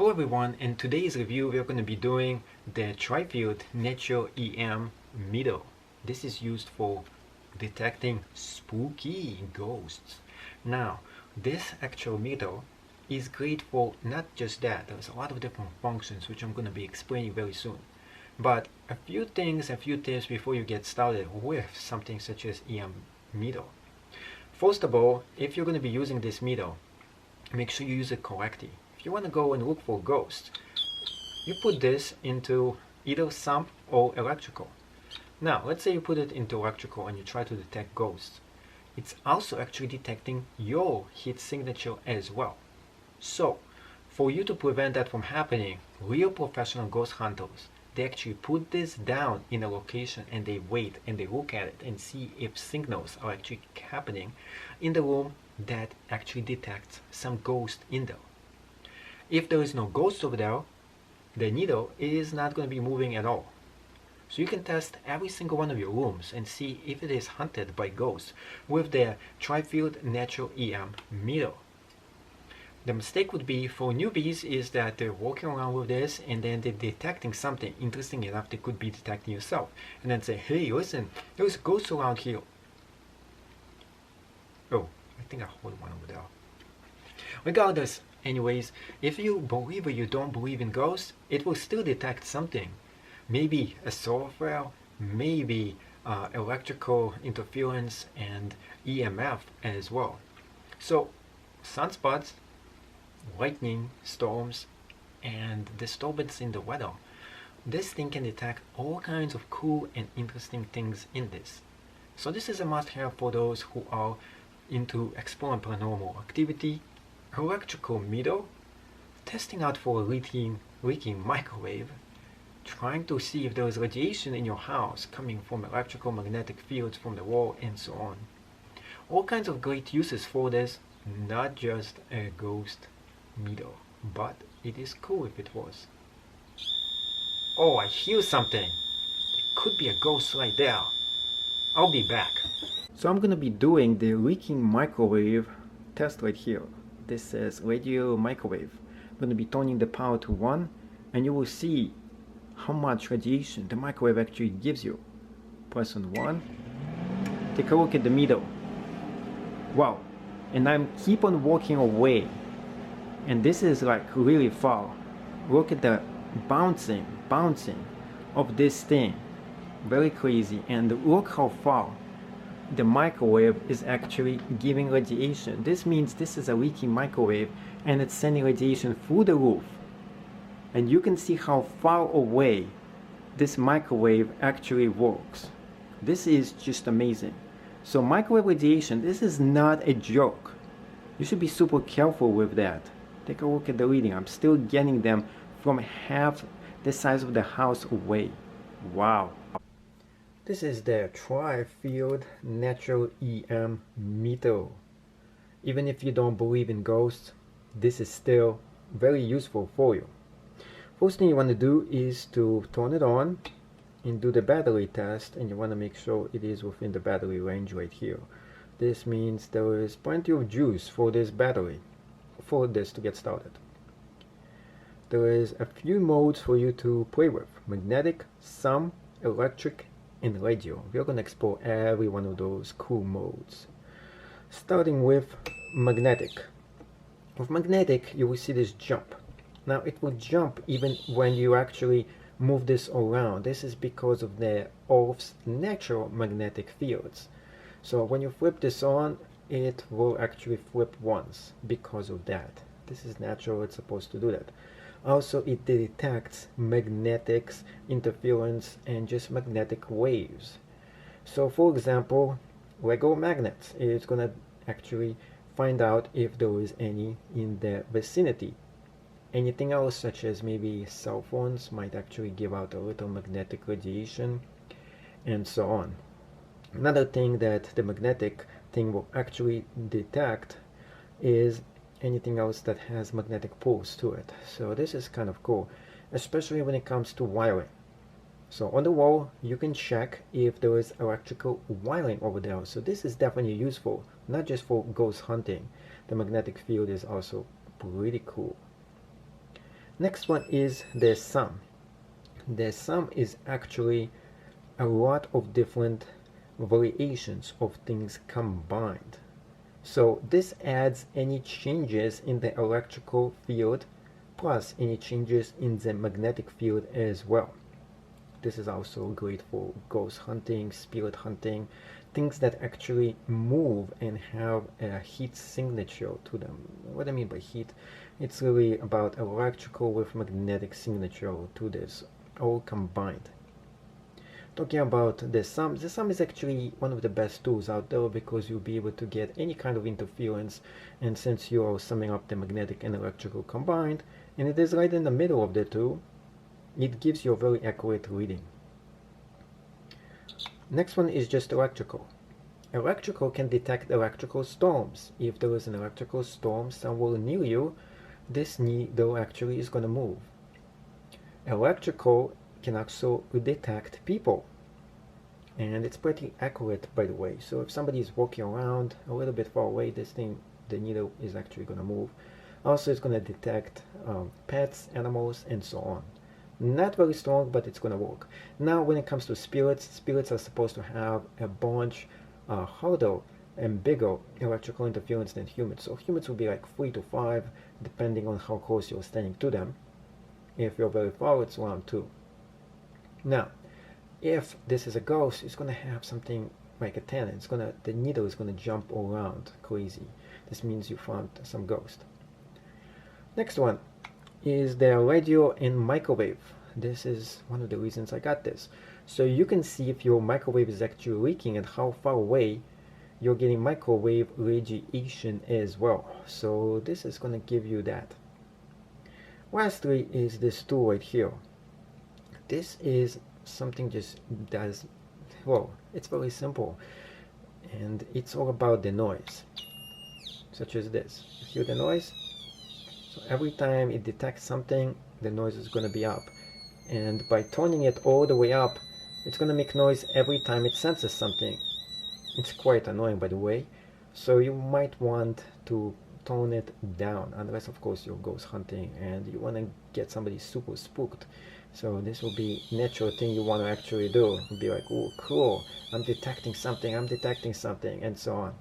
Hello everyone, in today's review we're going to be doing the TriField natural EM meter. This is used for detecting spooky ghosts. Now, this actual meter is great for not just that, there's a lot of different functions which I'm going to be explaining very soon. But a few tips before you get started with something such as EM meter. First of all, if you're going to be using this meter, make sure you use it correctly. If you want to go and look for ghosts, you put this into either sump or electrical. Now, let's say you put it into electrical and you try to detect ghosts. It's also actually detecting your heat signature as well. So, for you to prevent that from happening, real professional ghost hunters, they actually put this down in a location and they wait and they look at it and see if signals are actually happening in the room that actually detects some ghost in there. If there is no ghost over there, the needle is not going to be moving at all. So you can test every single one of your rooms and see if it is haunted by ghosts with the TriField natural EM meter. The mistake would be for newbies is that they're walking around with this and then they're detecting something. Interesting enough, they could be detecting yourself and then say, hey, listen, there's ghosts around here. Oh, I think I heard one over there. Regardless, anyways, if you believe or you don't believe in ghosts, it will still detect something. Maybe a software, maybe electrical interference and EMF as well. So, sunspots, lightning, storms, and disturbance in the weather. This thing can detect all kinds of cool and interesting things in this. So this is a must-have for those who are into exploring paranormal activity. Electrical meter, testing out for a leaking microwave, trying to see if there is radiation in your house coming from electrical magnetic fields from the wall and so on. All kinds of great uses for this, not just a ghost meter, but it is cool if it was. Oh, I hear something. There could be a ghost right there. I'll be back. So I'm gonna be doing the leaking microwave test right here. This says radio microwave. I'm going to be turning the power to 1 and you will see how much radiation the microwave actually gives you. Press on 1. Take a look at the meter. Wow. And I'm keep on walking away. And this is like really far. Look at the bouncing of this thing. Very crazy. And look how far the microwave is actually giving radiation. This means this is a leaking microwave and it's sending radiation through the roof. And you can see how far away this microwave actually works. This is just amazing. So microwave radiation, this is not a joke. You should be super careful with that. Take a look at the reading. I'm still getting them from half the size of the house away. Wow. This is the TriField natural EM meter. Even if you don't believe in ghosts, this is still very useful for you. First thing you want to do is to turn it on and do the battery test, and you want to make sure it is within the battery range right here. This means there is plenty of juice for this battery, for this to get started. There is a few modes for you to play with: magnetic, some, electric, and radio. We're going to explore every one of those cool modes. Starting with magnetic. With magnetic, you will see this jump. Now it will jump even when you actually move this around. This is because of the Earth's natural magnetic fields. So when you flip this on, it will actually flip once because of that. This is natural, it's supposed to do that. Also, it detects magnetics, interference, and just magnetic waves. So, for example, Lego magnets. It's going to actually find out if there is any in the vicinity. Anything else, such as maybe cell phones, might actually give out a little magnetic radiation, and so on. Another thing that the magnetic thing will actually detect is anything else that has magnetic poles to it. So this is kind of cool, especially when it comes to wiring. So on the wall you can check if there is electrical wiring over there. So this is definitely useful, not just for ghost hunting. The magnetic field is also pretty cool. Next one is the sum. The sum is actually a lot of different variations of things combined. So this adds any changes in the electrical field plus any changes in the magnetic field as well. This is also great for ghost hunting, spirit hunting, things that actually move and have a heat signature to them. What I mean by heat, it's really about electrical with magnetic signature to this, all combined. Talking about the sum is actually one of the best tools out there because you'll be able to get any kind of interference, and since you are summing up the magnetic and electrical combined, and it is right in the middle of the two, it gives you a very accurate reading. Next one is just electrical. Electrical can detect electrical storms. If there is an electrical storm somewhere near you, this needle actually is going to move. Electrical can also detect people, and it's pretty accurate, by the way. So if somebody is walking around a little bit far away, the needle is actually going to move. Also, it's going to detect pets, animals, and so on. Not very strong, but it's going to work. Now, when it comes to spirits are supposed to have a bunch harder and bigger electrical interference than humans. So humans will be like 3 to 5, depending on how close you're standing to them. If you're very far, it's around 2. Now, if this is a ghost, it's going to have something like a 10. The needle is going to jump around crazy. This means you found some ghost. Next one is the radio and microwave. This is one of the reasons I got this. So you can see if your microwave is actually leaking and how far away you're getting microwave radiation as well. So this is going to give you that. Lastly is this tool right here. This is something just does, well, it's very simple, and it's all about the noise, such as this. You hear the noise? So every time it detects something, the noise is going to be up, and by turning it all the way up, it's going to make noise every time it senses something. It's quite annoying, by the way, so you might want to tone it down, unless of course you're ghost hunting and you want to get somebody super spooked. So this will be natural thing you want to actually do. You'll be like, oh cool, I'm detecting something, and so on.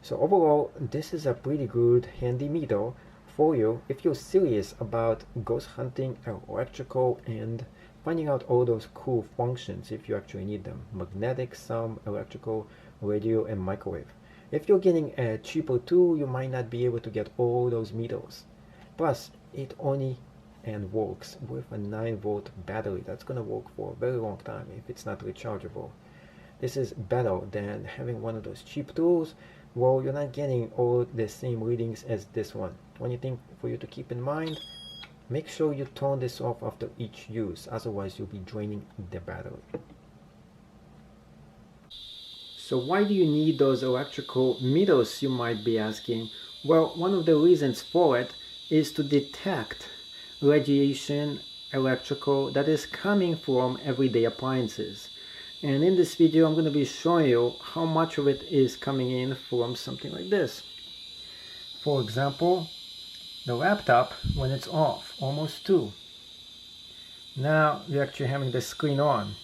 So overall, this is a pretty good handy meter for you if you're serious about ghost hunting, electrical, and finding out all those cool functions if you actually need them. Magnetic, some electrical, radio, and microwave. If you're getting a cheaper tool, you might not be able to get all those meters. Plus, it only works with a 9-volt battery. That's going to work for a very long time if it's not rechargeable. This is better than having one of those cheap tools. Well, you're not getting all the same readings as this one. One thing for you to keep in mind, make sure you turn this off after each use, otherwise you'll be draining the battery. So why do you need those electrical meters, you might be asking? Well, one of the reasons for it is to detect radiation, electrical, that is coming from everyday appliances. And in this video, I'm going to be showing you how much of it is coming in from something like this. For example, the laptop when it's off, almost 2. Now we're actually having the screen on.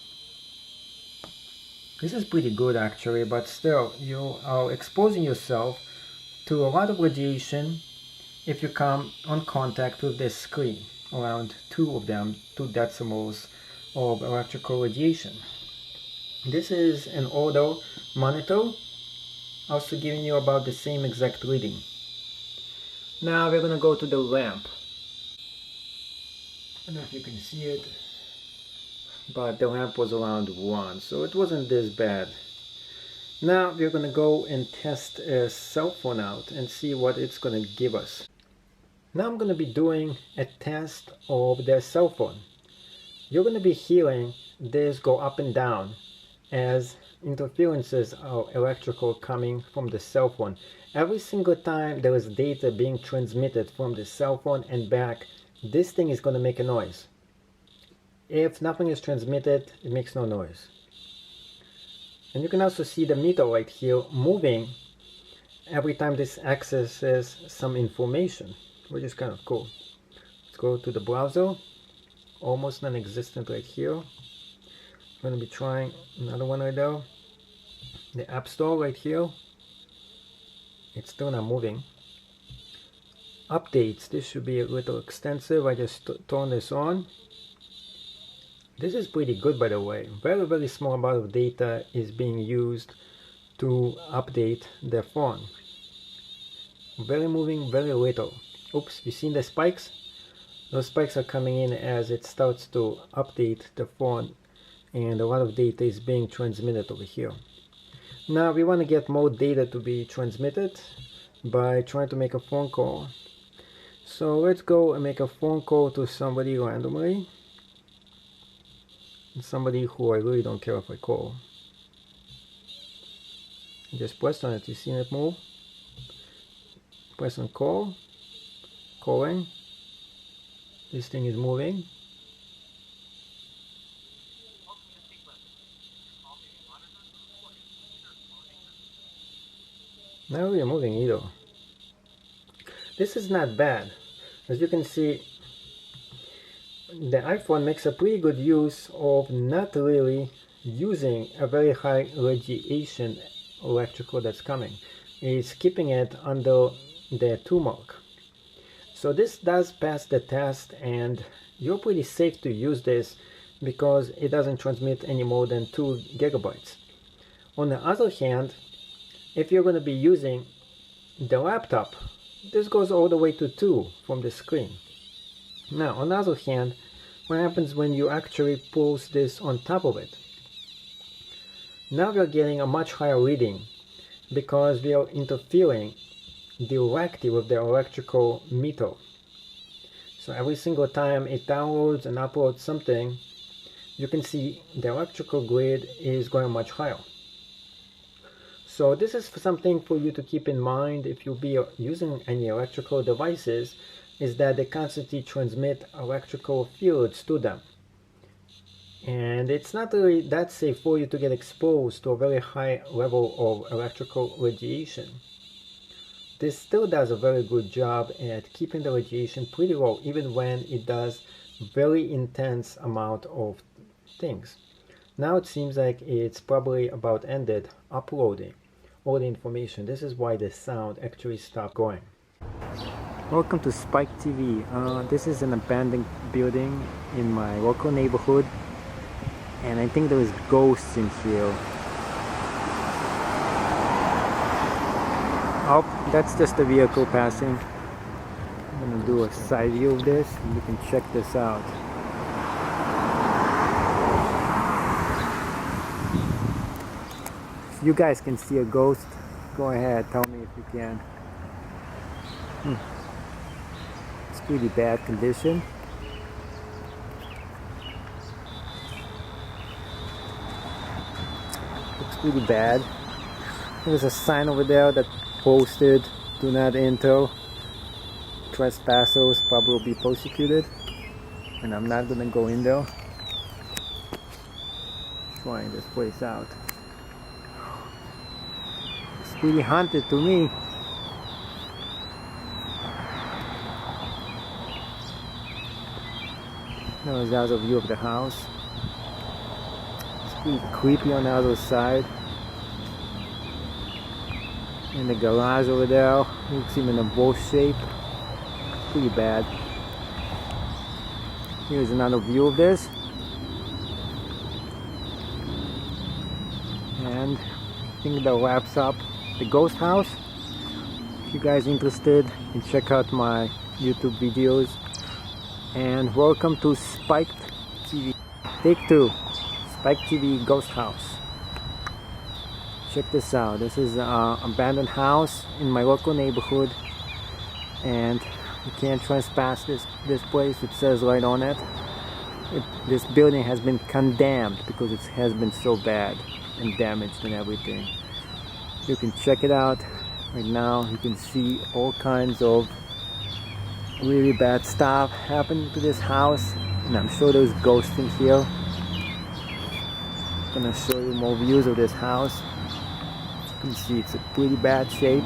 This is pretty good actually, but still you are exposing yourself to a lot of radiation if you come on contact with this screen. Around 2 of them, 2 decimals of electrical radiation. This is an older monitor, also giving you about the same exact reading. Now we're going to go to the lamp. I don't know if you can see it, but the lamp was around 1, so it wasn't this bad. Now we're going to go and test a cell phone out and see what it's going to give us. Now I'm going to be doing a test of the cell phone. You're going to be hearing this go up and down as interferences are electrical coming from the cell phone. Every single time there is data being transmitted from the cell phone and back, this thing is going to make a noise. If nothing is transmitted, it makes no noise. And you can also see the meter right here moving every time this accesses some information, which is kind of cool. Let's go to the browser. Almost non-existent right here. I'm going to be trying another one right there. The App Store right here. It's still not moving. Updates. This should be a little extensive. I just turned this on. This is pretty good, by the way. Very small amount of data is being used to update the phone. Very moving, very little. Oops, you seen the spikes? Those spikes are coming in as it starts to update the phone, and a lot of data is being transmitted over here. Now we want to get more data to be transmitted by trying to make a phone call. So let's go and make a phone call to somebody randomly. Somebody who I really don't care if I call. Just press on it. You seen it move? Press on call. Calling. This thing is moving. Not really moving either. This is not bad. As you can see, the iPhone makes a pretty good use of not really using a very high radiation electrical that's coming. It's keeping it under the 2 mark. So this does pass the test, and you're pretty safe to use this because it doesn't transmit any more than 2 gigabytes. On the other hand, if you're going to be using the laptop, this goes all the way to 2 from the screen. Now, on the other hand, what happens when you actually pulse this on top of it? Now we are getting a much higher reading because we are interfering directly with the electrical meter. So every single time it downloads and uploads something, you can see the electrical grid is going much higher. So this is something for you to keep in mind if you'll be using any electrical devices, is that they constantly transmit electrical fields to them. And it's not really that safe for you to get exposed to a very high level of electrical radiation. This still does a very good job at keeping the radiation pretty low, even when it does very intense amount of things. Now it seems like it's probably about ended uploading all the information. This is why the sound actually stopped going. Welcome to Spike TV. This is an abandoned building in my local neighborhood, and I think there is ghosts in here. Oh, that's just a vehicle passing. I'm gonna do a side view of this and you can check this out. If you guys can see a ghost, go ahead, tell me if you can. It's pretty bad condition. Looks pretty bad. There's a sign over there that posted, "Do not enter. Trespassers probably will be persecuted." And I'm not gonna go in there. Trying this place out. It's pretty haunted to me. There's a view of the house. It's pretty creepy on the other side. And the garage over there looks even in worse shape. Pretty bad. Here's another view of this. And I think that wraps up the ghost house. If you guys are interested, you can check out my YouTube videos. And welcome to Spike TV. Take 2. Spike TV Ghost House. Check this out. This is an abandoned house in my local neighborhood, and you can't trespass this place. It says right on it. This building has been condemned because it has been so bad and damaged and everything. You can check it out right now. You can see all kinds of really bad stuff happening to this house, and I'm sure there's ghosts in here. I'm gonna show you more views of this house. You can see it's a pretty bad shape,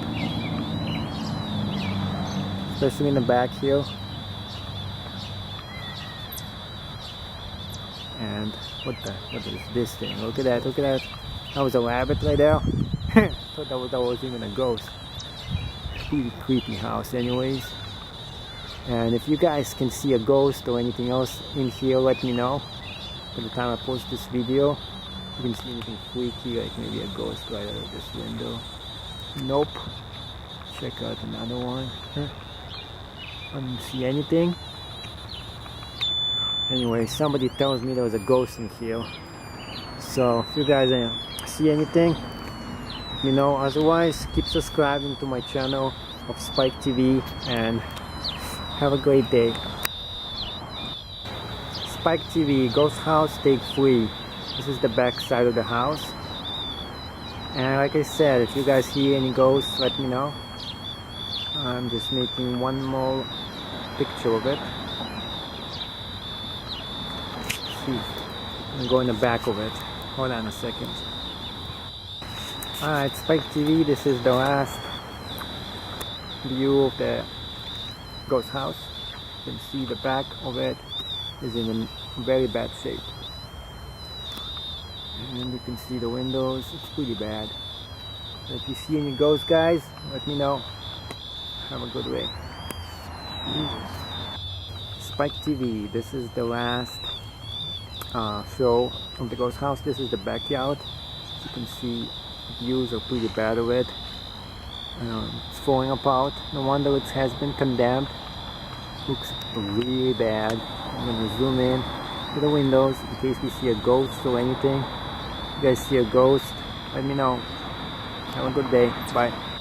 especially in the back here. And what is this thing? Look at that, look at that. That was a rabbit right there. Thought that was even a ghost. Pretty creepy house anyways. And if you guys can see a ghost or anything else in here, let me know. By the time I post this video, you can see anything freaky, like maybe a ghost right out of this window. Nope. Check out another one. I don't see anything. Anyway, somebody tells me there was a ghost in here. So if you guys see anything, let me know. Otherwise, keep subscribing to my channel of Spike TV and have a great day. Spike TV, Ghost House Take 3. This is the back side of the house. And like I said, if you guys see any ghosts, let me know. I'm just making one more picture of it. Let's see. I'm going in the back of it. Hold on a second. Alright, Spike TV, this is the last view of the ghost house. You can see the back of it is in a very bad shape. And you can see the windows, it's pretty bad. So if you see any ghosts, guys, let me know. Have a good day. Spike TV, this is the last show of the ghost house. This is the backyard. You can see views are pretty bad of it. It's falling apart. No wonder it has been condemned. Looks really bad. I'm gonna zoom in to the windows in case we see a ghost or anything. If you guys see a ghost, let me know. Have a good day. Bye.